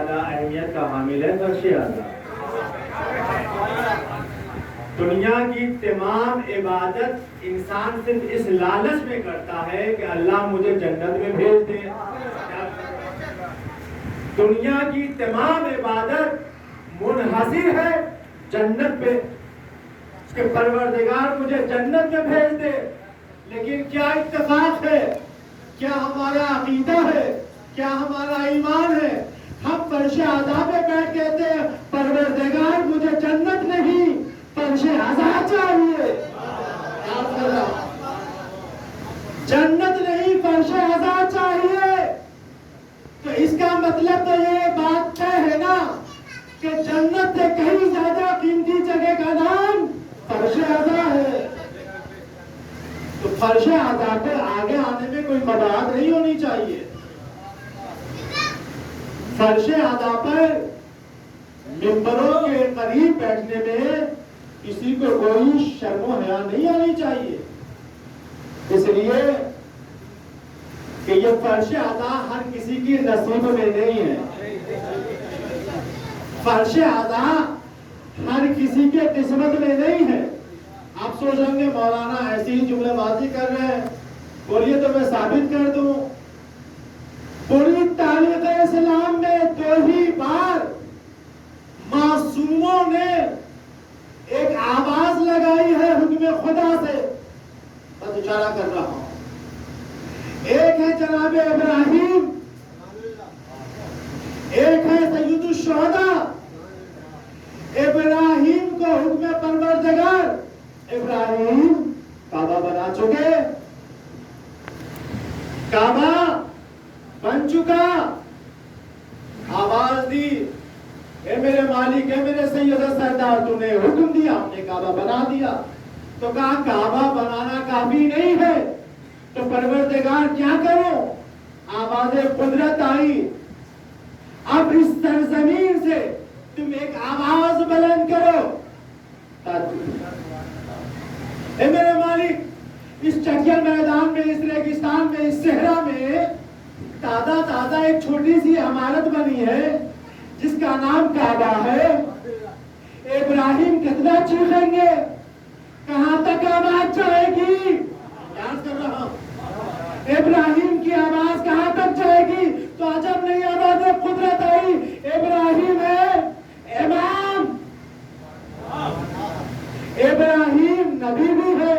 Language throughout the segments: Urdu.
زیادہ اہمیت کا حامل ہے فرش اعلیٰ۔ دنیا کی تمام عبادت انسان صرف اس لالچ میں کرتا ہے کہ اللہ مجھے جنت میں بھیج دے۔ دنیا کی تمام عبادت منحصر ہے جنت پہ کہ پروردگار مجھے جنت میں بھیج دے۔ لیکن کیا اتفاق ہے، کیا ہمارا عقیدہ ہے، کیا ہمارا ایمان ہے؟ ہم فرش اعلیٰ پہ بیٹھ کہتے ہیں پروردگار مجھے جنت نہیں فرش اعلیٰ چاہیے، جنت نہیں فرش اعلیٰ چاہیے۔ تو اس کا مطلب تو یہ بات طے ہے نا کہ جنت سے کہیں زیادہ قیمتی جگہ کا نام فرش اعلیٰ ہے۔ تو فرش اعلیٰ پہ آگے آنے میں کوئی مباحث نہیں ہونی چاہیے۔ فرش اعلیٰ پر ممبروں کے قریب بیٹھنے میں کسی کو کوئی شرم و حیا نہیں آنی چاہیے، اس لیے کہ یہ فرش اعلیٰ ہر کسی کی نصیب میں نہیں ہے۔ فرش اعلیٰ ہر کسی کے قسمت میں نہیں ہے۔ آپ سوچیں گے مولانا ایسی ہی جملے بازی کر رہے ہیں، بولیے تو میں ثابت کر دوں۔ پوری تاریخ اسلام میں 2 ہی بار معصوموں نے ایک آواز لگائی ہے حکم خدا سے، بس اشارہ کر رہا ہوں۔ ایک ہے جناب ابراہیم، ایک ہے سید الشہداء۔ ابراہیم کو حکم پروردگار، ابراہیم کعبہ بنا چکے، کعبہ بن چکا، آواز دی اے میرے مالک، اے میرے سید سردار، تو نے حکم دیا، ہم نے کعبہ بنا دیا۔ تو کہا کعبہ بنانا کافی نہیں ہے تو پروردگار کیا کرو؟ آواز قدرت آئی، اب اس سرزمین سے تم ایک آواز بلند کرو، اے میرے مالک اس چکر میدان میں، اس ریگستان میں، اس صحرا میں تازہ ایک چھوٹی سی عمارت بنی ہے جس کا نام کعبہ ہے۔ ابراہیم کتنا چیخیں گے، کہاں تک آواز جائے گی؟ یاد کر رہا ہوں، ابراہیم کی آواز کہاں تک جائے گی؟ تو عجب نہیں آواز قدرت آئی، ابراہیم ہے امام، ابراہیم نبی بھی ہے،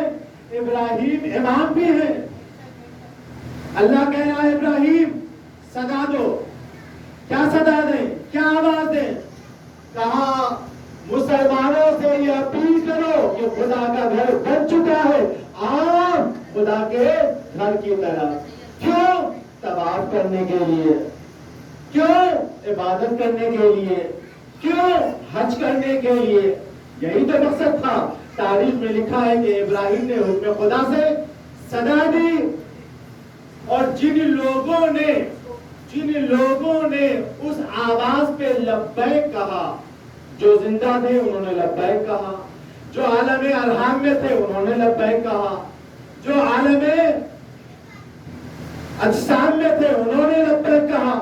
ابراہیم امام بھی ہے۔ اللہ کہہ رہا ہے ابراہیم صدا دو، کیا صدا دیں، کیا آواز دیں؟ کہا مسلمانوں سے یہ اپیل کرو کہ خدا کا گھر بن چکا ہے، آپ خدا کے گھر کی طرف۔ کیوں؟ طواف کرنے کے لیے، کیوں؟ عبادت کرنے کے لیے، کیوں؟ حج کرنے کے لیے۔ یہی تو مقصد تھا۔ تاریخ میں لکھا ہے کہ ابراہیم نے حکم خدا سے صدا دی، اور جن لوگوں نے اس آواز پہ لبیک کہا، جو زندہ تھے انہوں نے لبیک کہا، جو عالم ارحام میں تھے انہوں نے لبیک کہا، جو عالم اجسام میں تھے انہوں نے لبیک کہا۔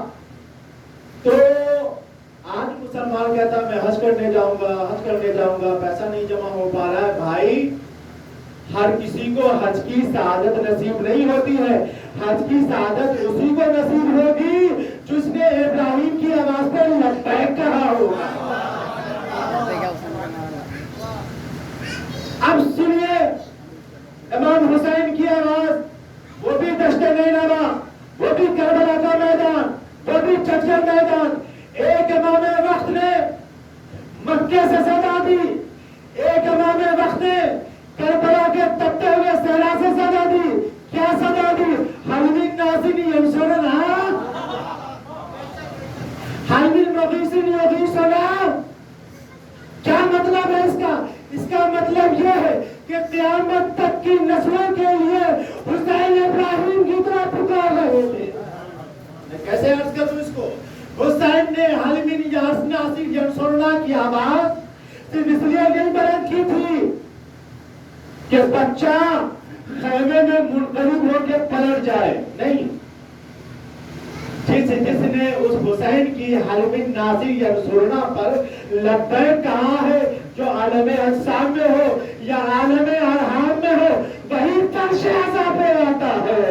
تو آج مسلمان کہتا میں حج کرنے جاؤں گا، پیسہ نہیں جمع ہو پا رہا ہے۔ بھائی ہر کسی کو حج کی سعادت نصیب نہیں ہوتی ہے، حج کی سعادت اسی کو نصیب ہوگی جس نے ابراہیم کی آواز پر لبیک کہا ہوگا۔ اب سنیے امام حسین کی آواز، وہ بھی دشت نینوا، وہ بھی کربلا کا میدان، وہ بھی چچر میدان۔ ایک امام وقت نے مکے سے صدا دی، ایک امام وقت نے کربلا کے تپتے ہوئے صحرا سے صدا دی۔ کیا صدا دی؟ حل من ناصر ینصرنا، حل من مغیث یغیثنا۔ کیا مطلب ہے اس کا؟ اس کا مطلب یہ ہے کہ قیامت تک کی نسلوں کے لیے حسین ابراہیم کی طرح پکار رہے تھے۔ میں کیسے عرض کروں اس کو؟ حسین نے حل من ناصر ینصرنا کی آواز صرف اس لیے نہیں بلند کی تھی کہ بچہ خیمے میں منقلب ہو کے پلٹ جائے، نہیں، جس نے اس حسین کی حلم نازی ینصرنا پر لبیک کہا ہے، جو عالم اجسام میں ہو یا عالم ارحام میں ہو، وہی فرش اعضا پہ آتا ہے۔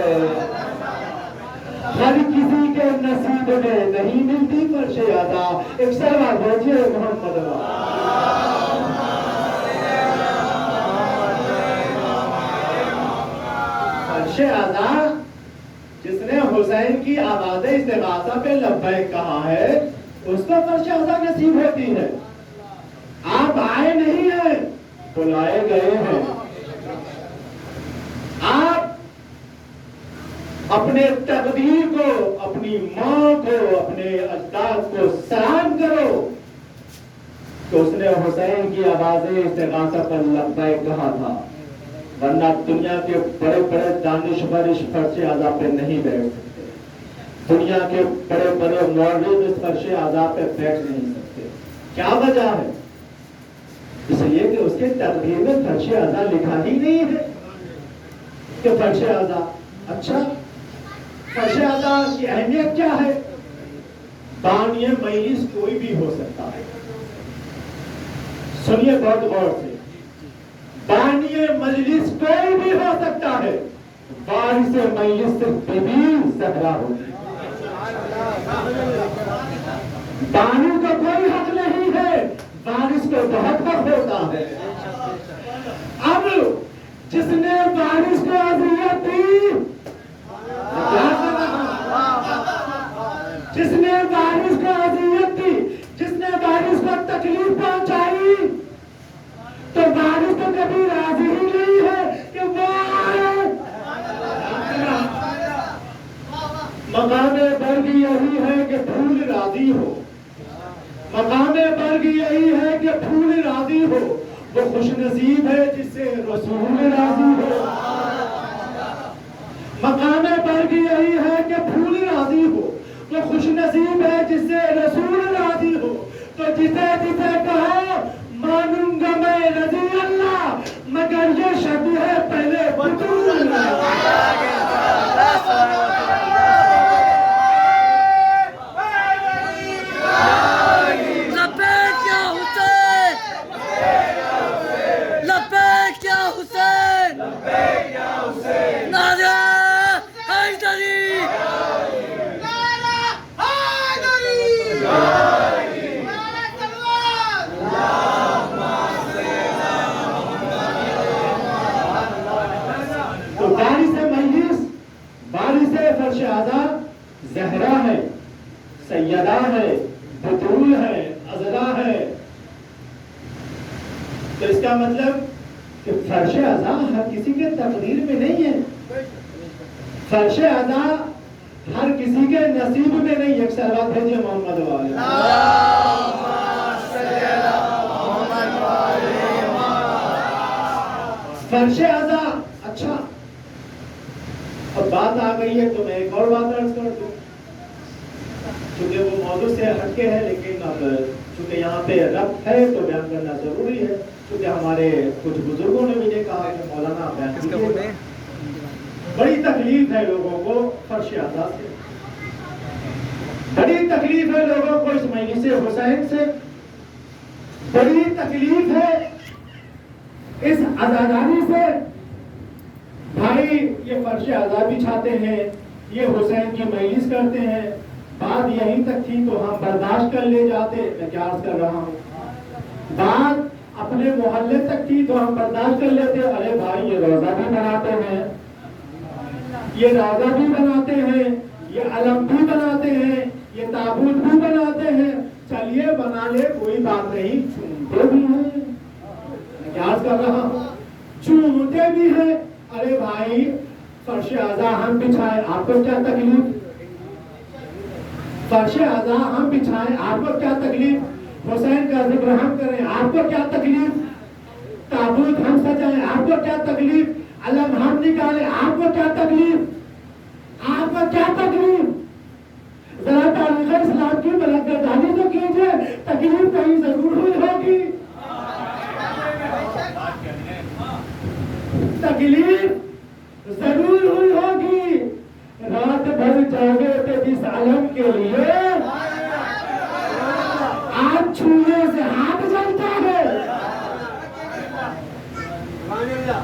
ہر کسی کے نصیب میں نہیں ملتی فرش اعضا۔ ایک سلوات بھیجیے محمد فرش اعضا جس نے حسین کی آواز استغاثہ پہ لبیک کہا ہے، اس کو فرش اعضا نصیب ہوتی ہے۔ آپ آئے نہیں ہیں، بلائے گئے ہیں۔ آپ اپنے تقدیر کو، اپنی ماں کو، اپنے اجداد کو سلام کرو تو اس نے حسین کی آواز استغاثہ پر لبیک کہا تھا، ورنہ دنیا کے بڑے بڑے دانشور اس فرش اعضا پہ نہیں بیٹھ سکتے، دنیا کے بڑے بڑے مولوی اس فرش اعضا پہ بیٹھ نہیں سکتے۔ کیا وجہ ہے؟ اس لیے کہ اس کے تقدیر میں فرش اعضا لکھا ہی نہیں ہے کہ فرش اعضا۔ اچھا، فرش اعضا کی اہمیت کیا ہے؟ بانی مجلس کوئی بھی ہو سکتا ہے۔ سنیے بہت غور سے، بانی مجلس کوئی بھی ہو سکتا ہے، وارث مجلس صرف بی بی زہرا ہوگی۔ بانی کو کوئی حق نہیں ہے، وارث کو بہت حق ہوتا ہے۔ اب جس نے وارث کو اذیت دی، جس نے وارث کو اذیت دی، جس نے وارث کو تکلیف پہنچائی، تو وارث تو کبھی راضی ہی نہیں ہے کہ وہ آئے۔ مقام برگ یہی ہے کہ پھول راضی ہو، مقام برگ یہی ہے کہ پھول راضی ہو، وہ خوش نصیب ہے جس سے رسول راضی ہو۔ مقام برگ یہی ہے کہ پھول راضی ہو، وہ خوش نصیب ہے جس سے رسول راضی ہو۔ تو جسے جسے کہو مانوں گا میں رضی اللہ، مگر یہ شرط ہے پہلے بطول زہرا ہے، سیدہ ہے، بطول ہے، عذرا ہے۔ تو اس کا مطلب کہ فرش اعضا ہر کسی کے تقدیر میں نہیں ہے، فرش اعضا ہر کسی کے نصیب میں نہیں۔ ایک سلوات بھیجیے محمد والے۔ فرش اعضا۔ اچھا، اب بات آ گئی ہے تو میں ایک اور بات عرض کر دوں، چونکہ وہ موضوع سے ہٹ کے ہے، لیکن اب چونکہ یہاں پہ ربط ہے تو بیان کرنا ضروری ہے، چونکہ ہمارے کچھ بزرگوں نے مجھے کہا کہ مولانا بیان کیجیے۔ بڑی تکلیف ہے لوگوں کو فرش اعضا سے، بڑی تکلیف ہے لوگوں کو اس مجلس حسین سے، بڑی تکلیف ہے اس عزاداری سے۔ بھائی یہ فرش اعضا بچھاتے ہیں، یہ حسین کی مجلس کرتے ہیں، بات یہیں تک تھی تو ہم برداشت کر لے جاتے۔ میں کیا عرض کر رہا ہوں، بات اپنے محلے تک تھی تو ہم برداشت کر لیتے۔ ارے بھائی یہ روزہ بھی بناتے ہیں، یہ روزہ بھی بناتے ہیں، یہ علم بھی بناتے ہیں، یہ تابوت بھی بناتے ہیں، چلیے بنا لے کوئی بات نہیں، چومتے بھی ہیں۔ میں کیا عرض کر رہا ہوں، چومتے بھی ہیں۔ ارے بھائی فرش اعضا ہم بچھائیں، آپ کو کیا تکلیف؟ فرش اعضا ہم بچھائیں، آپ کو کیا تکلیف؟ حسین کا ذکر ہم کریں، آپ کو کیا تکلیف؟ تابوت ہم سجائیں، آپ کو کیا تکلیف؟ علم ہم نکالیں، آپ کو کیا تکلیف؟ آپ کو کیا تکلیف؟ ذرا تاریخ اسلام کی بلندگردانی تو کیجئے، تکلیف کہیں ضرور ہوئی ہوگی، تکلیف ضرور ہوئی ہوگی۔ رات بھر جاگے تھے جس علم کے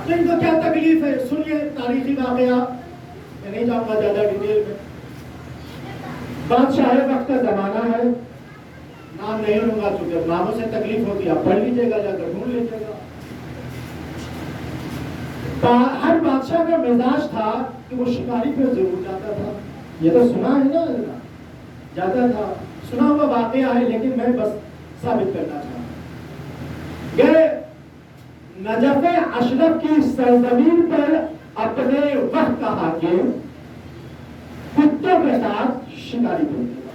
تو ان کو کیا تکلیف ہے؟ سنیے تاریخی واقعہ، میں نہیں جاؤں گا زیادہ ڈیٹیل میں. بادشاہ وقت کا زمانہ ہے، نام نہیں لوں گا چونکہ ناموں سے تکلیف ہوتی ہے، آپ پڑھ لیجیے گا، جا کر ڈھونڈ لیجیے گا. ہر بادشاہ کا مزاج تھا کہ وہ شکاری پہ ضرور جاتا تھا. یہ تو سنا ہے نا، جاتا تھا، سنا ہوا واقعہ ہے، لیکن میں بس ثابت کرنا چاہتا ہوں کہ نجف اشرف کی سرزمین پر اپنے وقت کا حاکم کتوں کے ساتھ شکاری بنتے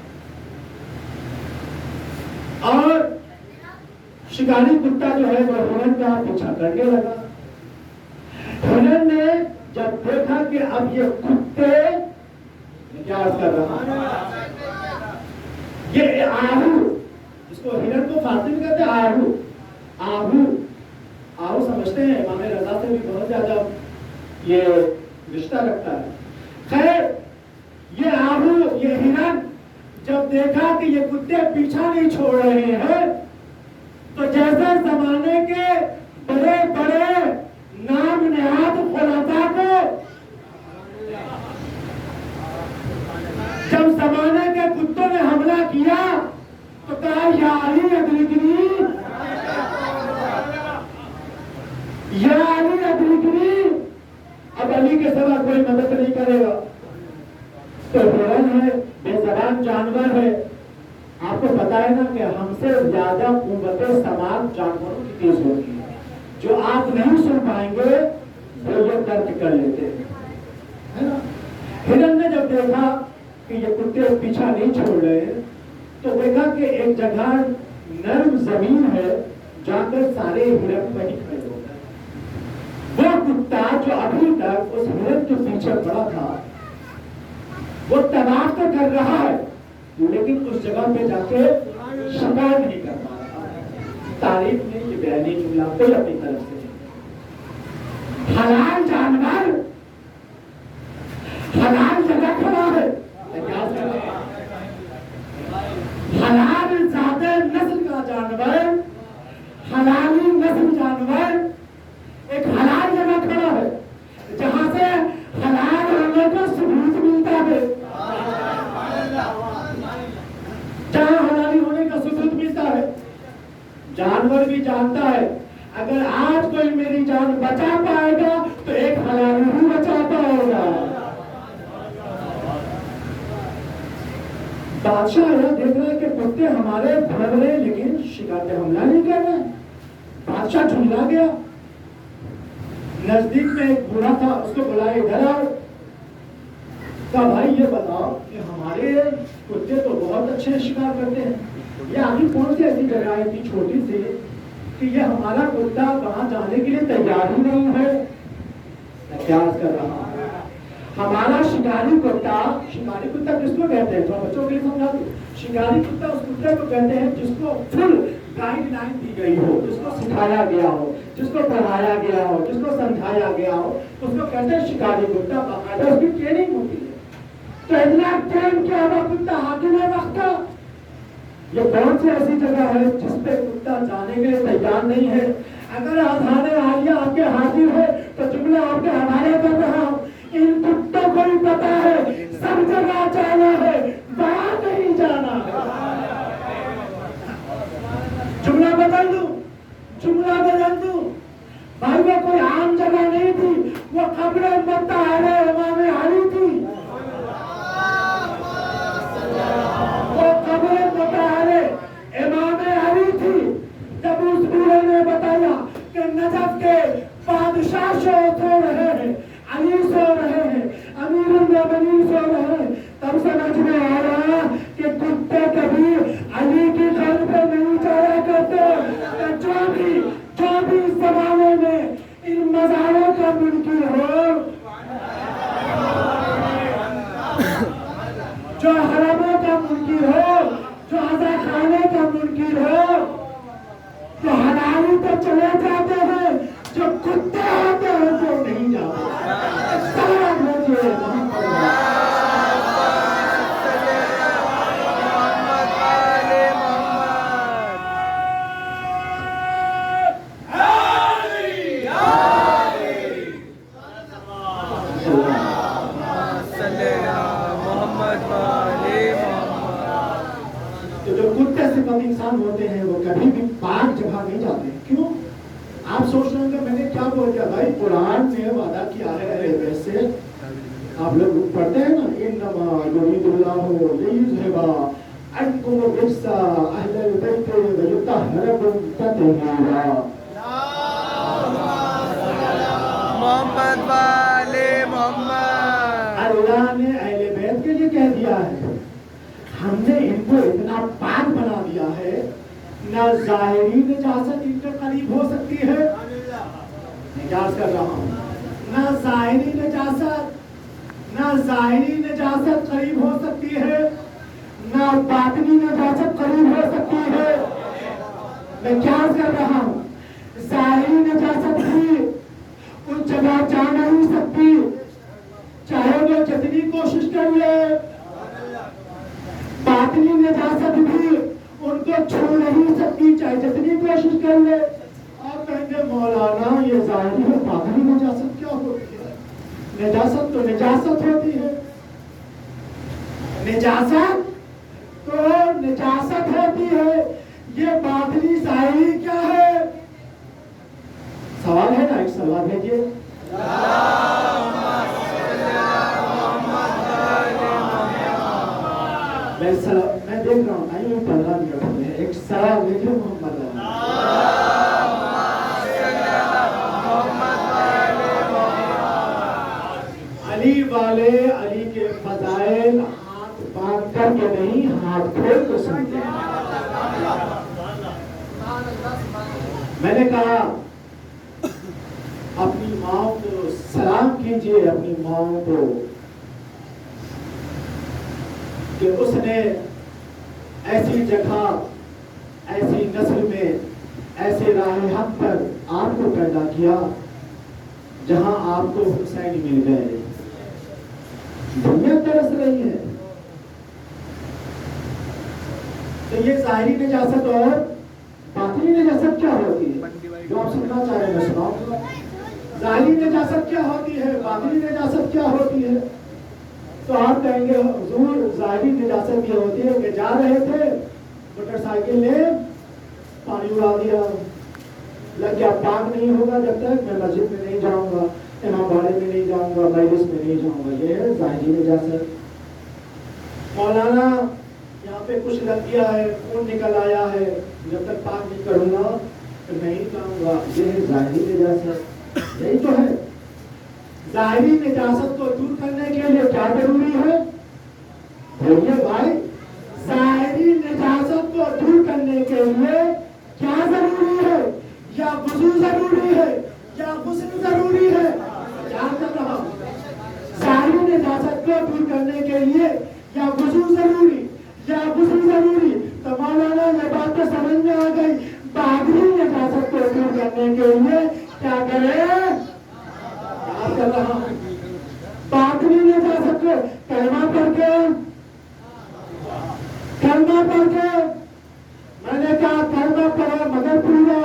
اور شکاری کتا جو ہے وہ ہرن کا پیچھا کرنے لگا. ہرن نے جب دیکھا کہ اب یہ کتے کیا کر رہا، یہ آہو، اس کو ہرن کو فارسی میں کہتے ہیں آہو. آہو آہو سمجھتے ہیں امام رضا سے بھی بہت زیادہ یہ رشتہ رکھتا ہے. خیر یہ آہو، یہ ہرن جب دیکھا کہ یہ کتے پیچھا نہیں چھوڑ رہے ہیں تو جیسے زمانے کے بڑے بڑے نام نہاد خلفاء کو جب زمانے کے کتوں نے حملہ کیا تو کہا یا علی ادرکنی، یا علی ادرکنی، اب علی کے سوا کوئی مدد نہیں کرے گا. تو ہرن ہے، بے زبان جانور ہے، آپ کو پتا ہے نا کہ ہم سے زیادہ قوت سماعت جانوروں کی تیز ہوتی ہے، جو آپ نہیں سن پائیں گے وہ یہ درک کر لیتے ہیں. ہرن نے جب دیکھا کہ یہ کتے پیچھا نہیں چھوڑ رہے تو دیکھا کہ ایک جگہ نرم زمین ہے، جا کر سارے ہرن وہیں کھڑے ہو گئے. وہ کتا جو ابھی تک اس ہرن کے پیچھے پڑا تھا وہ طواف تو کر رہا ہے لیکن اس جگہ پہ جا کے شکار نہیں کر پا رہا. تعریف میں یہ بیانی جملہ کوئی اپنی طرف سے حلال جانور حلال جگہ کھڑا ہے، حلال زیادہ نسل کا جانور، حلالی نسل جانور ایک حلال جگہ کھڑا ہے جہاں سے حلال ہونے کا ثبوت ملتا ہے، جہاں حلالی ہونے کا ثبوت ملتا ہے. جانور بھی جانتا ہے اگر آج کوئی میری جان بچا پائے گا تو ایک حلالی ہی بچا پائے گا. بادشاہ یہ دیکھ رہے کہ کتے ہمارے بھر رہے لیکن شکار پہ حملہ نہیں کر رہے. بادشاہ جھنجلا گیا. نزدیک میں ایک بوڑھا تھا، اس کو بلائے ادھر آؤ. کہا بھائی یہ بتاؤ کہ ہمارے کتے تو بہت اچھے شکار کرتے ہیں، یہ آخر کون سی ایسی جگہ ہے اتنی چھوٹی سی کہ یہ ہمارا کتا وہاں جانے کے لیے تیار ہی نہیں ہے. احتیاط کر رہا ہے ہمارا شکاری کتا. شکاری کتا کس کو کہتے ہیں؟ بچوں کے لیے سمجھا دوں. شکاری کتا اس کتے کو کہتے ہیں جس کو فل گائیڈ لائن دی گئی ہو، جس کو سکھایا گیا ہو، جس کو پڑھایا گیا ہو، جس کو سمجھایا گیا ہو، اس کو کہتے ہیں شکاری کتا. باقاعدہ اس کی ٹریننگ ہوتی ہے. تو اتنا ٹرین کیا ہوا کتا حاکم ہے وقت کا. یہ کون سی ایسی جگہ ہے جس پہ کتا جانے کے لیے تیار نہیں ہے؟ اگر آدھان عالیہ آپ کے حاضر ہے تو جملہ آپ کے حوالے کر رہا ہوں، ان کتوں کو بھی پتا ہے سب جگہ جانا ہے، وہاں نہیں جانا. جملہ بدل دوں، جملہ بدل دوں. بھائی وہ کوئی عام جگہ نہیں تھی، وہ قبر مطہر امام علی تھی. وہ قبر مطہر امام علی تھی. جب اس بوڑھے نے بتایا کہ نجف کے بادشاہ سو رہے ہیں، علی سو رہے ہیں، امیر المومنین سو رہے ہیں، تب سمجھ میں آ رہا کہ کتے کبھی علی کی گھر پہ نہیں جایا کرتے. جو بھی اس زمانے میں ان مزاروں کا منکر ہو، جو حرموں کا منکر ہو، جو عزا خانے کا منکر ہو، تو حلالی تو چلے جاتے ہیں، جو کتے ہوتے ہیں وہ نہیں جاتے. سلام بھیجیے جو کتے صفت انسان ہوتے ہیں وہ کبھی بھی پاک جگہ نہیں جاتے. کیوں؟ آپ سوچ رہے ہوں گے میں نے کیا بول دیا. بھائی قرآن نے وعدہ کیا ہے ویسے آپ لوگ پڑھتے ہیں نا انما یرید اللہ لیذھب عنکم الرجس اہل البیت ویطہرکم تطہیرا. محمد والے محمد. اللہ نے اہل بیت کے لیے کہہ دیا ہے ہم نے ان کو اتنا پاک بنا دیا ہے نہ ظاہری نجاست ان کے قریب ہو سکتی ہے. نجاست کر رہا ہوں. نہ ظاہری نجاست قریب ہو سکتی ہے نہ باطنی نجاست قریب ہو سکتی ہے. میں کیا کر رہا ہوں. ظاہری نجاست بھی اس جگہ جا نہیں سکتی چاہے وہ جتنی کوشش کر لے. باطنی نجاست بھی ان کو چھو نہیں سکتی چاہے جتنی کوشش کر لے. آپ کہیں گے مولانا یہ ظاہری اور باطنی نجاست کیا ہوتی ہے؟ نجاست تو نجاست ہوتی ہے. نجاست تو نجاست ہوتی ہے. یہ باطنی ظاہری کیا ہے؟ سوال ہے نا. ایک سوال بھیجیے. میں دیکھ رہا ہوں آئیے 15 منٹ ہوئے ہیں. ایک سوال بھیجیے محمد. علی والے علی کے فضائل ہاتھ باندھ کر کے نہیں ہاتھ کھول کے سنتے ہیں. میں نے کہا اپنی ماں کو سلام کیجیے اپنی ماں کو کہ اس نے ایسی جگہ ایسی نسل میں ایسے راہ حق پر آپ کو پیدا کیا جہاں آپ کو حسین مل گئے. دنیا ترس رہی ہے. تو یہ ظاہری نجاست اور باطنی نجاست کیا ہوتی ہے جو آپ سننا چاہ رہے ہیں سناؤ. ظاہری نجاست کیا ہوتی ہے باطنی نجاست کیا ہوتی ہے؟ تو آپ کہیں گے حضور ظاہری نجاست یہ ہوتی ہے کہ جا رہے تھے موٹر سائیکل نے پانی اڑا دیا. لگ گیا پاک نہیں ہوگا جب تک میں مسجد میں نہیں جاؤں گا امام باڑے میں نہیں جاؤں گا مجلس میں نہیں جاؤں گا. یہ ہے ظاہری نجاست. مولانا یہاں پہ کچھ لگ گیا ہے خون نکل آیا ہے جب تک پاک نہیں کروں گا تو نہیں جاؤں گا. یہ ہے ظاہری نجاست. یہی تو ہے. ظاہری نجاست کو دور کرنے کے لیے کیا ضروری ہے؟ بولیے بھائی. ظاہری نجاست کو دور کرنے کے لیے کیا ضروری ہے؟ یا وضو ضروری ہے یا غسل ضروری ہے؟ یاد کر رہا ہوں. ظاہری نجاست کو دور کرنے کے لیے یا وضو ضروری یا غسل ضروری. تو مولانا یہ بات تو سمجھ میں آ گئی. باطنی نجاست کو دور کرنے کے لیے کیا کرے؟ کر رہا ہوں. باطنی نجاست کو کلمہ پڑھ کے میں نے کہا کلمہ پڑھا مگر پورا.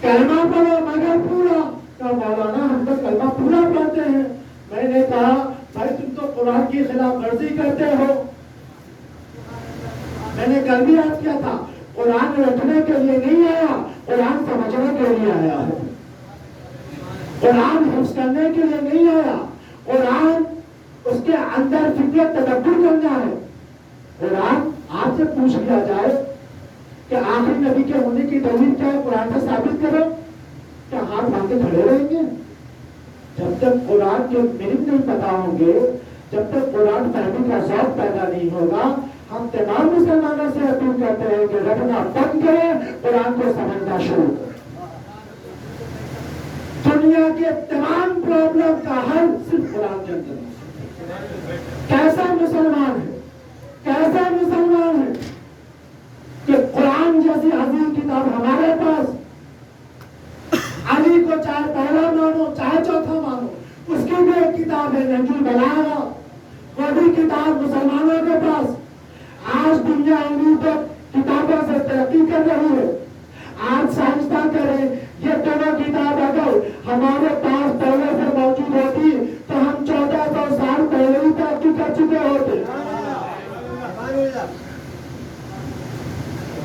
کلمہ پڑھو مگر پورا. تو مولانا ہم تو کلمہ پورا پڑھتے ہیں. میں نے کہا بھائی تم تو قرآن کی خلاف ورزی کرتے ہو. میں نے کل بھی یاد کیا تھا قرآن رٹنے کے لیے نہیں آیا قرآن سمجھنے کے لیے آیا ہے. قرآن حفظ کرنے کے لیے نہیں آیا. قرآن اس کے اندر فکر تدبر کرنا ہے. قرآن آپ سے پوچھ لیا جائے کہ آخری نبی کے ہونے کی دلیل کیا ہے قرآن سے ثابت کرو کیا ہاتھ باندھے کھڑے رہیں گے؟ جب تک قرآن کے میننگ نہیں پتا ہوں گے جب تک قرآن فہمی کا ذوق پیدا نہیں ہوگا ہم تمام مسلمانوں سے اپیل کرتے ہیں کہ رٹنا بند کریں قرآن کو سمجھنا شروع کریں. دنیا کے تمام پرابلم کا حل صرف قرآن کے اندر ہے. کیسا مسلمان ہے کہ قرآن جیسی عظیم کتاب ہمارے پاس علی کو چاہے پہلا مانو چاہے چوتھا مانو اس کی بھی ایک کتاب ہے نہج البلاغہ. وہ بھی کتاب مسلمانوں کے پاس. آج دنیا علمی تک کتابوں سے ترقی کر رہی ہے. آج سائنسداں کریں یہ دونوں کتاب اگر ہمارے پاس پہلے سے موجود ہوتی تو ہم 1400 سال پہلے ہی ترقی کر چکے ہوتے.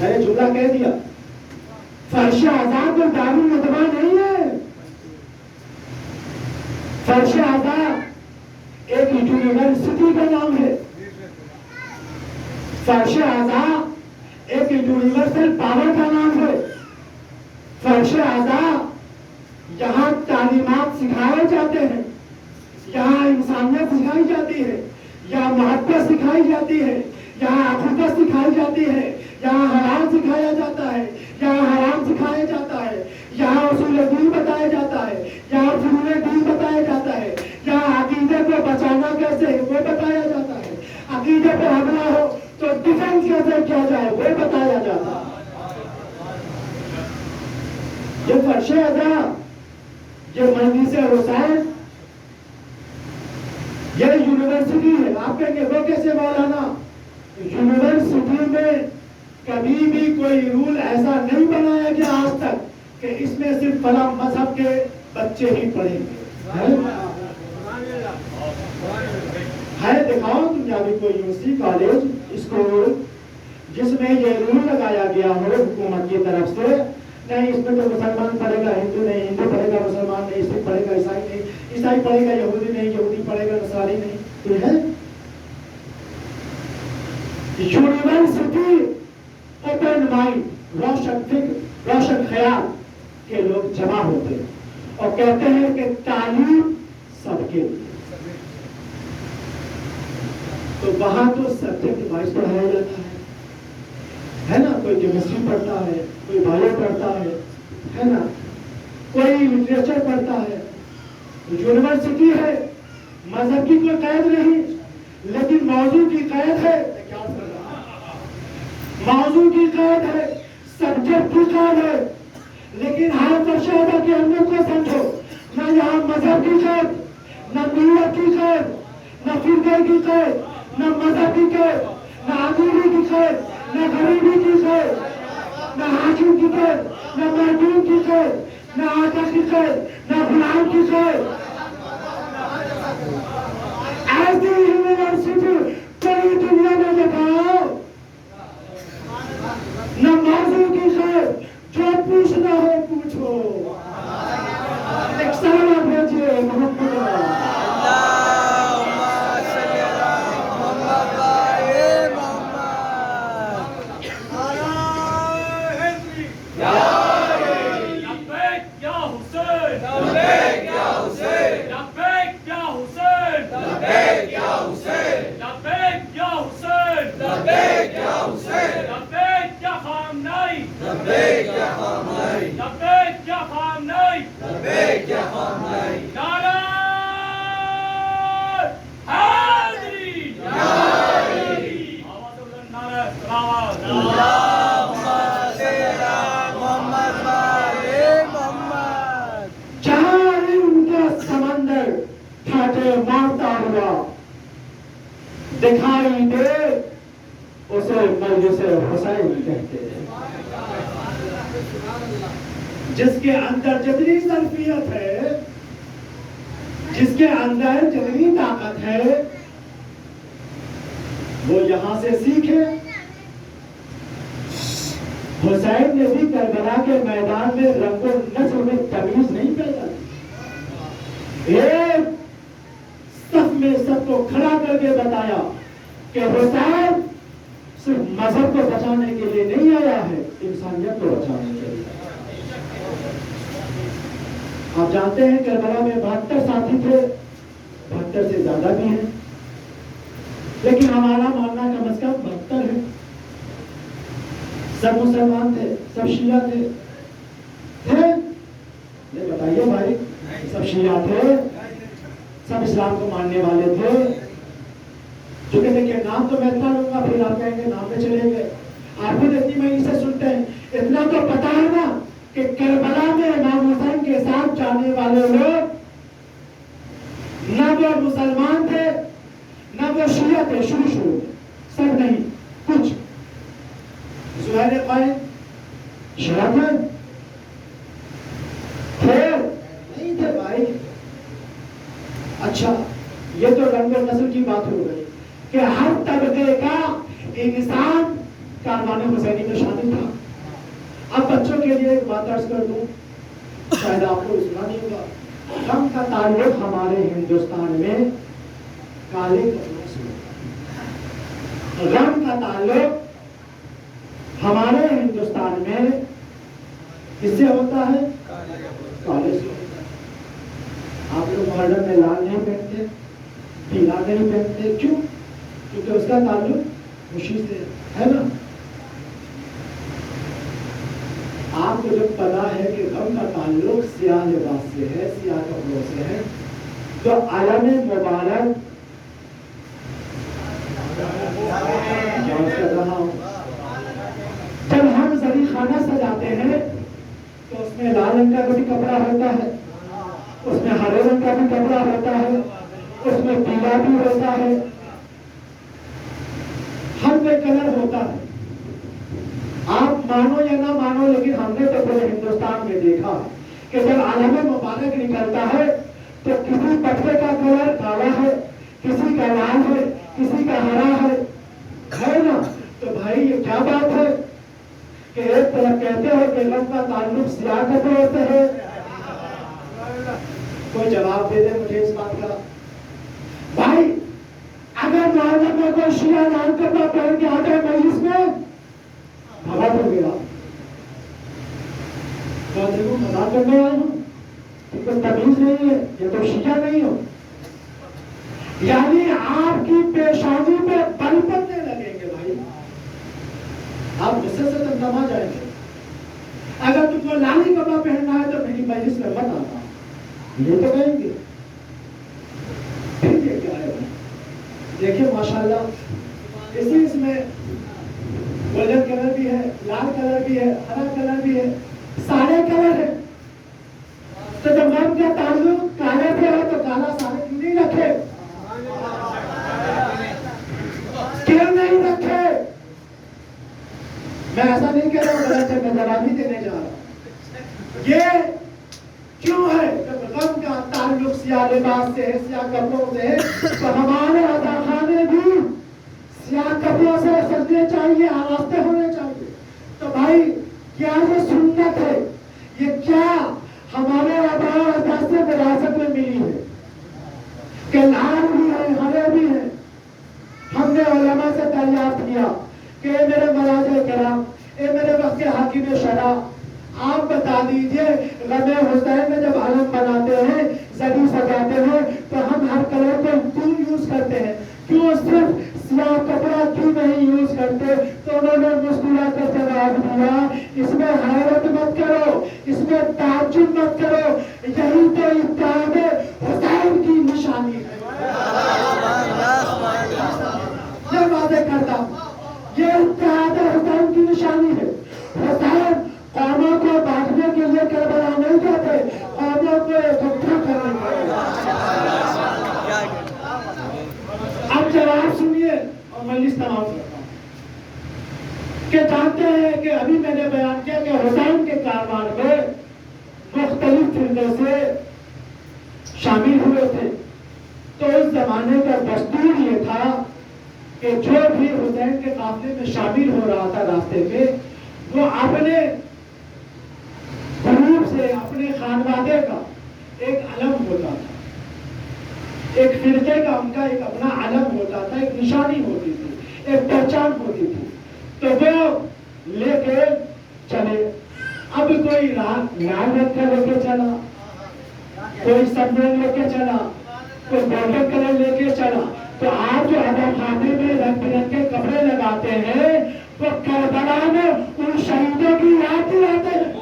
میں نے جملہ کہہ دیا. فرش آزاد تو دارالندوا نہیں ہے. فرش آزاد ایک یونیورسٹی کا نام ہے. فرش آزاد ایک یونیورسل پاور کا نام ہے. فرش آزاد یہاں تعلیمات سکھائے جاتے ہیں, یہاں انسانیت سکھائی جاتی ہے, یہاں محبت سکھائی جاتی ہے, یہاں عقیدت سکھائی جاتی ہے, یہاں حلال سکھایا جاتا ہے, یہاں حرام سکھایا جاتا ہے, یہاں اصول دین بتایا جاتا ہے, یہاں فنون دین بتایا جاتا ہے, یہاں عقیدے کو بچانا کیسے ہے وہ بتایا جاتا ہے, عقیدے پہ حملہ ہو تو ڈیفینس کیسے کیا جائے وہ بتایا جاتا ہے. یہ فرش آزاد, یہ مجلس حسین, یہ یونیورسٹی ہے. آپ کہیں گے وہ کیسے مولانا؟ یونیورسٹی میں کبھی بھی کوئی رول ایسا نہیں بنایا گیا آج تک کہ اس میں صرف فلاں مذہب کے بچے ہی پڑھیں گے. ہے دکھاؤ تم جا بھی کوئی یونیورسٹی, کالج, اسکول جس میں یہ رول لگایا گیا ہو حکومت کی طرف سے, نہیں اس میں تو مسلمان پڑھے گا ہندو نہیں, ہندو پڑھے گا مسلمان نہیں, سکھ پڑھے گا عیسائی نہیں, عیسائی پڑھے گا یہودی نہیں, یہودی پڑھے گا نصرانی نہیں. تو ہے یونیورسٹی اوپن مائنڈ, روشن فکر, روشن خیال کے لوگ جمع ہوتے ہیں اور کہتے ہیں کہ تعلیم سب کے لیے. تو وہاں تو سبجیکٹ وائز پڑھایا جاتا ہے نا. کوئی کیمسٹری پڑھتا ہے, کوئی بایو پڑھتا ہے نا, کوئی لٹریچر پڑھتا ہے. یونیورسٹی ہے, مذہب کی کوئی قید نہیں, لیکن موضوع کی قید ہے. موضوع کی قید ہے, سبجیکٹ کی قید ہے, لیکن ہر فرشادہ کے اندر کو سمجھو, نہ یہاں مذہب کی قید, نہ ملت کی قید, نہ فرقے کی قید, نہ مذہب کی قید, نہ عقیدے کی قید, نہ غریبی کی قید, نہ حاکم کی قید, نہ محکوم کی قید, نہ آقا کی قید, نہ غلام کی قید. ایسی یونیورسٹی پوری دنیا میں دکھاؤ. نہ موضوع کی قید, جو پوچھنا ہو پوچھو. ایک سلام بھیجیے محمد دکھائی دے اسے مجلس حسین کہتے ہیں. جس کے اندر جتنی ظرفیت ہے, جس کے اندر جتنی طاقت ہے, وہ یہاں سے سیکھے. حسین نے بھی کربلا کے میدان میں رنگ و نسل میں تمیز نہیں پیدا کی. ایک صف میں سب کو کھڑا کر کے بتایا کہ حسین صرف مذہب کو بچانے کے لیے نہیں آیا ہے, انسانیت کو بچانے کے لیے. آپ جانتے ہیں کربلا میں 72 ساتھی تھے, 72 سے زیادہ بھی ہیں, لیکن ہمارا ماننا کم از کم 72 ہے. سب مسلمان تھے, سب شیعہ تھے. بتائیے بھائی, سب شیعہ تھے, سب اسلام کو ماننے والے تھے. جو کہتے کہ نام تو میں اتنا لوں گا, پھر آپ کہیں گے نام میں چلیں گے. آپ خود اتنی مہینے سے سنتے ہیں, اتنا تو پتا ہے نا کہ کربلا میں امام حسین کے ساتھ جانے والے لوگ نہ وہ مسلمان تھے, نہ وہ شیعہ تھے. شروع میں سب نہیں, کچھ زہیر قائم شیعہ تھے نہیں تھے بھائی. اچھا, یہ تو رنگ و نسل کی بات ہو گئی کہ ہر طبقے کا انسان کا کاروان حسینی میں شامل تھا. اب بچوں کے لیے ایک بات عرض کر دوں، شاید آپ کو سنا نہیں ہوگا. غم کا تعلق ہمارے ہندوستان میں کالے کپڑوں سے ہوتا ہے. غم کا تعلق ہمارے ہندوستان میں کس سے ہوتا ہے؟ کالے سے ہوتا ہے. آپ لوگ محرم میں لال نہیں پہنتے، پیلا نہیں پہنتے، کیوں؟ کیونکہ اس کا تعلق خوشی سے ہے نا. آپ کو جب پتا ہے کہ غم کا تعلق سیاہ لباس سے ہے، سیاہ کپڑوں سے ہے، تو علم مبارک کر رہا ہوں. جب ہم زری خانہ سجاتے ہیں تو اس میں لال رنگ کا بھی کپڑا ہوتا ہے، اس میں ہرے رنگ کا بھی کپڑا ہوتا ہے، اس میں پیلا بھی ہوتا ہے، ہر میں کلر ہوتا ہے. آپ مانو یا نہ مانو، لیکن ہم نے تو پورے ہندوستان میں دیکھا کہ جب علم مبارک نکلتا ہے تو کسی پٹے کا کلر کالا ہے، کسی کا لال ہے، کسی کا ہرا ہے نا. تو بھائی یہ کیا بات ہے کہ ایک طرف کہتے ہو کہ غم کا تعلق سیاہ کپڑوں سے ہے. کوئی جواب دے دے مجھے اس بات کا. بھائی اگر محرم میں کوئی شیعہ لال کپڑا پہن کے آ جائے مجلس میں، بھگا تو گیا. دیکھو مذاق کرنے آئے ہوں، کوئی تمیز نہیں ہے، یہ تو شیعہ نہیں ہو. یعنی آپ کی پیشانی پہ بل پڑنے لگیں گے. بھائی آپ غصے سے تمتما جائیں گے. اگر تم کو لالی کپڑا پہننا ہے تو میری مجلس میں مت آنا، یہ تو کہیں گے. پھر یہ کیا ہے؟ دیکھیں ماشاءاللہ اس میں گولڈن کلر بھی ہے، لال کلر بھی ہے، ہرا کلر بھی ہے، سارے کلر ہیں. تو جب غم کا تعلق کالے پہ ہے تو کالا سارے کیوں نہیں رکھے؟ کیوں نہیں رکھے؟ میں ایسا نہیں کہہ رہا ہوں، غلط ہے، میں جواب دینے جا رہا ہوں. یہ کیوں ہے؟ جب غم کا تعلق سیاہ لباس سے ہے، سیاہ کپڑوں سے ہے، تو ہمارے ادا خانے بھی سیاہ کپڑوں سے سجنے چاہیے، آراستے ہونے چاہیے. تو بھائی کیا یہ سنت ہے؟ یہ کیا ہمارے آباء و اجداد سے وراثت میں ملی ہے کہ لال بھی ہے، ہرے بھی ہے؟ ہم نے علماء سے دریافت کیا کہ اے میرے مراجع کرام، اے میرے وقت کے حاکم شرع، آپ بتا دیجئے غم حسین میں جب علم بناتے ہیں، زری سجاتے ہیں، تو ہم ہر کلر کو کیوں یوز کرتے ہیں؟ کیوں صرف سیاہ کپڑا کیوں نہیں یوز کرتے؟ تو انہوں نے مسکرا کر جواب دیا، اس میں حیرت مت کرو، اس میں تعجب مت کرو، یہی تو اتحاد حسین کی نشانی ہے. یہ واضح کرتا ہوں، یہ اتحاد حسین کی نشانی ہے. حسین قوموں کو بانٹنے کے لیے کربلا نہیں جاتے، قوموں کو اکٹھا کرنے کے لیے. اب جواب سنیے اور مجلس تمام کرتا ہوں کہ جانتے ہیں کہ ابھی میں نے بیان کیا کہ حسین کے کاروان میں مختلف فرقے سے شامل ہوئے تھے. تو اس زمانے کا دستور یہ تھا کہ جو بھی حسین کے قافلے میں شامل ہو رہا تھا راستے میں، وہ اپنے گروپ سے، اپنے خانوادے کا ایک علم ہوتا تھا، ایک فرقے کا ان کا ایک اپنا علم ہوتا تھا، ایک نشانی ہوتی تھی، ایک پہچان ہوتی تھی. تو وہ لے کے چلے. اب کوئی لال رنگ کا لے کے چلا، کوئی سبز لے کے چلا، کوئی گولڈن کلر لے کے چلا. تو آپ جو ادا خانے میں رنگ برنگے کپڑے لگاتے ہیں، وہ کربلا میں ان شہیدوں کی یاد دلاتے ہیں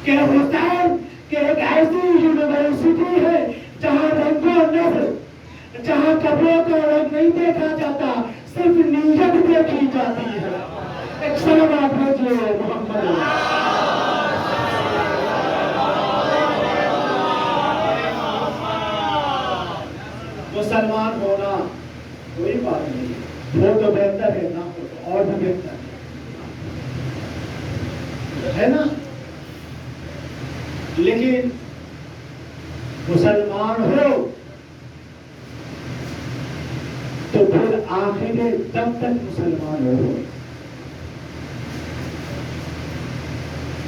کہ حسین کہ ایک ایسی یونیورسٹی ہے جہاں رنگ و نسل، جہاں کپڑوں کا رنگ نہیں دیکھا جاتا، صرف نیت دیکھی جاتی ہے. ایک سلام بھیجیے محمد. مسلمان ہونا کوئی بات نہیں، وہ تو بہتر ہے، نہ ہو تو اور بھی بہتر ہے نا. لیکن مسلمان ہو تو پھر آخر دم تک مسلمان رہو.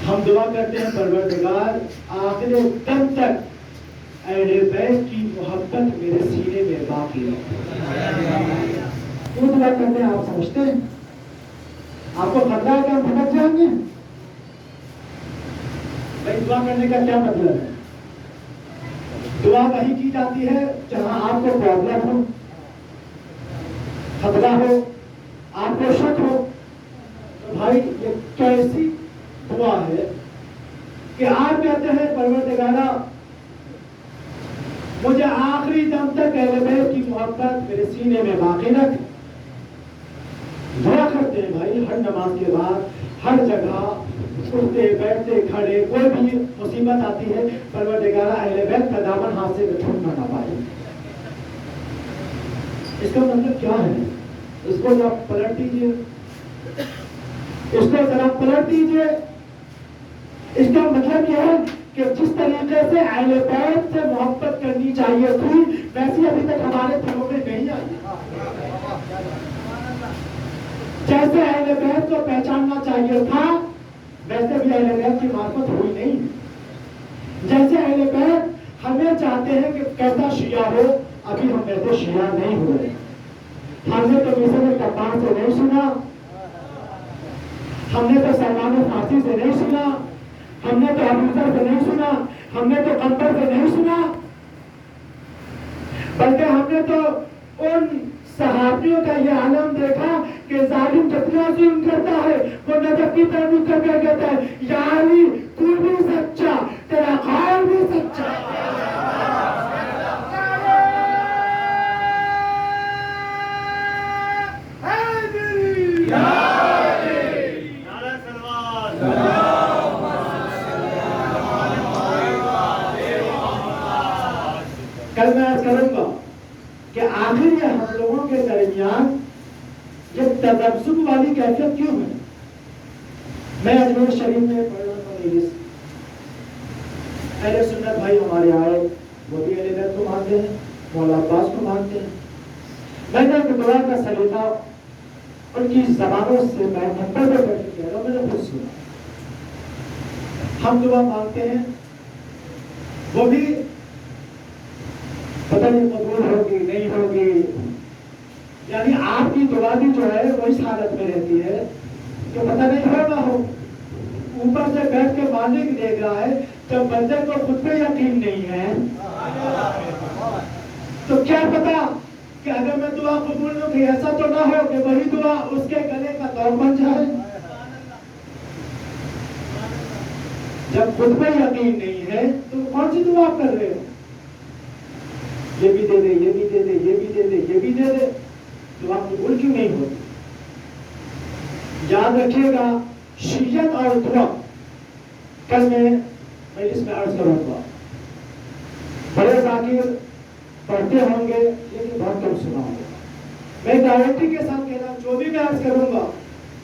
ہم دعا کرتے ہیں پروردگار آخر دم تک اہل بیت کی محبت میرے سینے میں باقی رہے. کیوں دعا کرتے ہیں آپ سمجھتے ہیں؟ آپ کو خطرہ ہے کہ ہم بھٹک جائیں گے؟ بھائی دعا کرنے کا کیا مطلب ہے؟ دعا وہی کی جاتی ہے جہاں آپ کو پرابلم ہو، خطرہ ہو، آپ کو شک ہو. تو بھائی یہ کیسی دعا ہے کہ آپ کہتے ہیں پروردگارہ مجھے آخری دم تک اہل بیت کی محبت میرے سینے میں باقی رکھ. دعا کرتے ہیں بھائی ہر نماز کے بعد، ہر جگہ اٹھتے بیٹھتے کھڑے، کوئی بھی مصیبت آتی ہے پروردگارہ اہل بیت کا دامن ہاتھ سے چھوٹنا نہ پائے. اس کا مطلب کیا ہے؟ اس کو ذرا پلٹ دیجیے، اس کو ذرا پلٹ دیجیے. اس کا مطلب یہ ہے کہ جس طریقے سے اہل بیت سے محبت کرنی چاہیے تھی ویسی ابھی تک ہمارے دلوں میں نہیں آئی. جیسے اہل بیت کو پہچاننا چاہیے تھا ویسے بھی اہل بیت کی معرفت ہوئی نہیں. جیسے اہل بیت ہمیں چاہتے ہیں کہ کیسا شیعہ ہو، ابھی ہم ویسے شیعہ نہیں ہوئے. ہم نے تو مصر القبار سے نہیں سنا، ہم نے تو سلمان فارسی سے نہیں سنا، ہم نے تو ابوذر سے نہیں سنا، ہم نے تو قنبر سے نہیں سنا، بلکہ ہم نے تو ان صحابیوں کا یہ عالم دیکھا کہ ظالم جتنا ظلم کرتا ہے وہ نجف کی تعمیر کر کے کہتا ہے یا علی تو بھی سچا، تیرا قول بھی سچا. کل میں عرض کروں گا کہ آخر یہ ہم لوگوں کے درمیان یہ تذبذب والی کیفیت کیوں ہے؟ میں اجمیر شریف میں پڑھ رہا تھا مجلس، اہل سنت بھائی ہمارے آئے، وہ بھی اہل بیت کو مانتے ہیں، مولا عباس کو مانتے ہیں. میں نے دعا کا سلیقہ ان کی زبانوں سے میں منبر پہ بیٹھ کے کہہ رہا ہوں، میں نے خود سنا. ہم دعا مانگتے ہیں، وہ بھی پتہ نہیں قبول ہوگی نہیں ہوگی، یعنی آپ کی دعا بھی جو ہے وہ اس حالت میں رہتی ہے کہ پتہ نہیں ہوگا ہو. اوپر سے بیٹھ کے مالک دیکھ رہا ہے، جب بندے کو خود پہ یقین نہیں ہے تو کیا پتا کہ اگر میں دعا قبول ہوں کہ ایسا تو نہ ہو کہ وہی دعا اس کے گلے کا دور بن جائے. جب خود پہ یقین نہیں ہے تو کون سی دعا کر رہے ہو؟ یہ بھی دے دے، یہ بھی دے دے، یہ بھی دے دے، یہ بھی دے دے، دعا قبول کیوں نہیں ہوتی؟ یاد رکھیے گا شیعت اور دعا، کل میں اس میں عرض کروں گا. بڑے ذاکر پڑھتے ہوں گے لیکن بہت کم سنا ہوگا. میں گارنٹی کے ساتھ کہہ رہا ہوں، جو بھی میں عرض کروں گا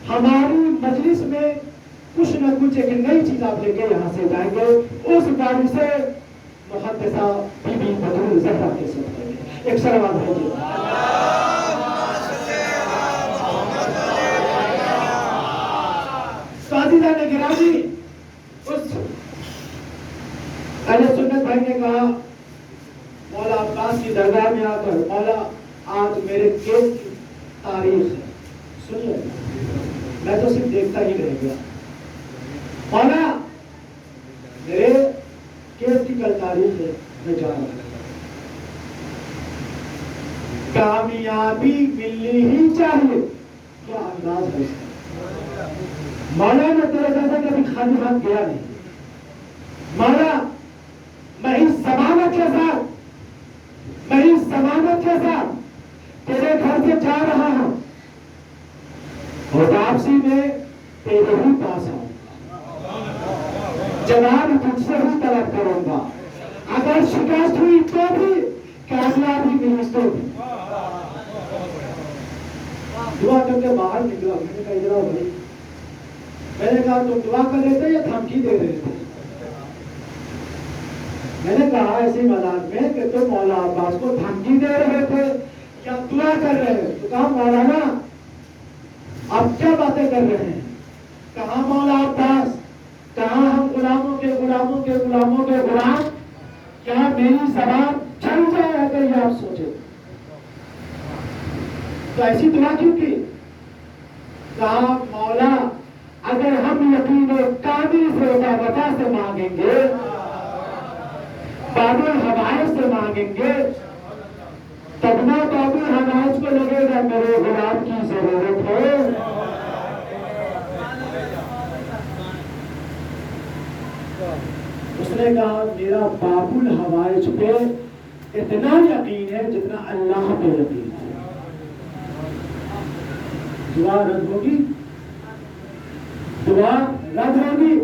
ہماری مجلس میں کچھ نہ کچھ ایک نئی چیز آپ لے کے یہاں سے جائیں گے. اس گاڑی سے محدثہ بی بی بدر زہرا کے ساتھ ایک سلوات بھیجیے. عزیزان گرامی، اس اہل سنت بھائی نے کہا مولا عباس کی درگاہ میں آ کر مولا آج میرے کیس کی تاریخ ہے. سنیے، میں تو صرف دیکھتا ہی رہ گیا. مولا میرے کیس کی کل تاریخ ہے، میں جا رہا ہوں. کامیابی ملنی ہی چاہیے، کیا انداز ہے. مولا میں تیرے جیسا کبھی خالی ہاتھ گیا نہیں. مولا میں اس ضمانت کے ساتھ تیرے گھر سے جا رہا ہوں اور واپسی میں تیرے ہی پاس آؤں گا، جواب تجھ سے ہی طلب کروں گا. اگر شکست ہوئی تو بھی، کامیابی ملی تو بھی. دعا کر کے باہر نکلا. میں نے کہا ادھر آؤ بھائی. میں نے کہا تم دعا کر رہے تھے یا دھمکی دے رہے تھے؟ میں نے کہا ایسی مذاق میں کہ تم مولا عباس کو دھمکی دے رہے تھے یا دعا کر رہے ہیں تو کہا مولانا آپ کیا باتیں کر رہے ہیں؟ کہاں مولا عباس، کہاں ہم غلاموں کے غلاموں کے غلاموں کے غلام، کیا میری زبان چل جائے اگر یہ آپ سوچے؟ تو ایسی دعا کیوں کی؟ کہا مولا اگر ہم یقین کامل سے وفا سے مانگیں گے، باب الحوائج سے مانگیں گے، تب نہ باب الحوائج کو لگے گا میرے غلام کی ضرورت ہے۔ اس نے کہا میرا باب الحوائج پہ اتنا یقین ہے جتنا اللہ پہ یقین ہے۔ دعا رد ہوگی؟ دعا رد ہوگی؟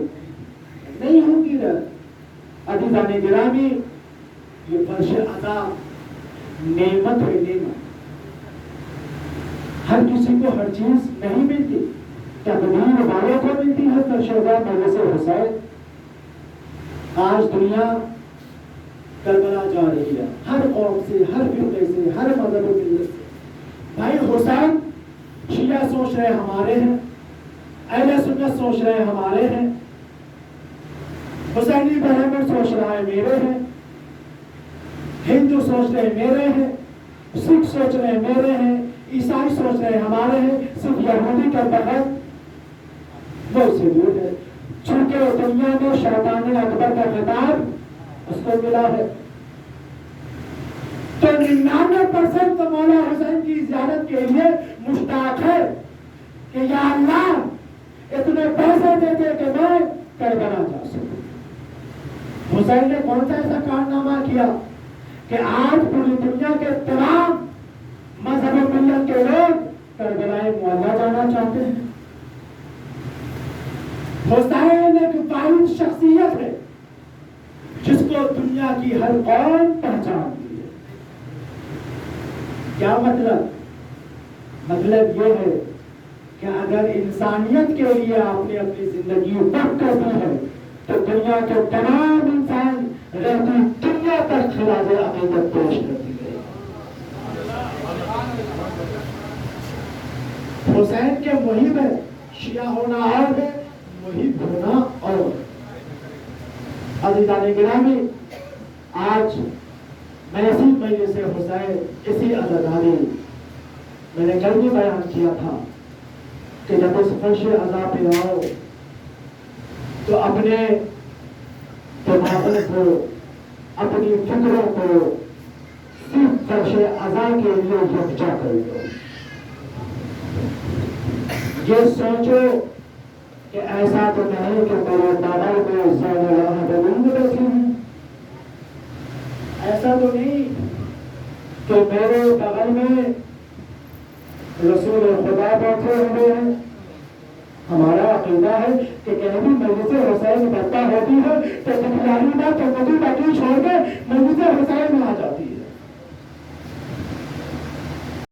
نہیں ہوگی رد۔ عزیزان گرامی، یہ فرش عطا نعمت ہے، نعمت۔ ہر کسی کو ہر چیز نہیں ملتی، تقدیر والوں کو ملتی ہے فرش عطا مجلس حسین۔ آج دنیا کربلا جا رہی ہے، ہر قوم سے، ہر فرقے سے، ہر مذہب و ملت سے۔ بھائی حسین شیعہ سوچ رہے ہمارے ہیں، اہل سنت سوچ رہے ہمارے ہیں، حسینی برہمن سوچ رہا ہے میرے ہیں، ہندو سوچ رہے میرے ہیں، سکھ سوچ رہے میرے ہیں، عیسائی سوچ رہے ہمارے ہیں، صرف یہودی کا بغیر وہ اس سے دور ہے، چونکہ دنیا میں شیطان اکبر کا خطاب اس کو ملا ہے۔ تو 99% تو مولا حسین کی زیارت کے لیے مشتاق ہے کہ یا اللہ اتنے پیسے دے دے کہ میں کربلا جا سکوں۔ حسین نے کون سا ایسا کارنامہ کیا کہ آج پوری دنیا کے تمام مذہب و ملت کے لوگ کربلا معلیٰ جانا چاہتے ہیں؟ حسین ایک واحد شخصیت ہے جس کو دنیا کی ہر قوم پہچانتی ہے۔ کیا مطلب؟ مطلب یہ ہے کہ اگر انسانیت کے لیے آپ نے اپنی زندگی وقف کر دی ہے تو دنیا کے تمام انسان رہتی دنیا تک خراج عقیدت پیش کرتی ہے۔ حسین کے محب ہے، شیعہ ہونا اور ہے، محب ہونا اور۔ عزیزان گرامی، آج میں اسی مجلس حسین، اسی عزاداری میں نے کل بھی بیان کیا تھا کہ جب اس فرش عزا پہ آؤ تو اپنے دماغوں کو، اپنی فکروں کو صرف فرش عزا کے لیے یکجا کر دو۔ یہ سوچو کہ ایسا تو نہیں کہ میرے بغل میں زین العابدین بیٹھی ہیں، ایسا تو نہیں کہ میرے بغل میں رسول خدا بیٹھے ہوئے ہیں۔ ہمارا عقیدہ ہے کہ کہیں بھی مجلس حسین برپا ہوتی ہے تو دنیاوی بات اور مدی باقی چھوڑ کے مجلس حسین میں آ جاؤ۔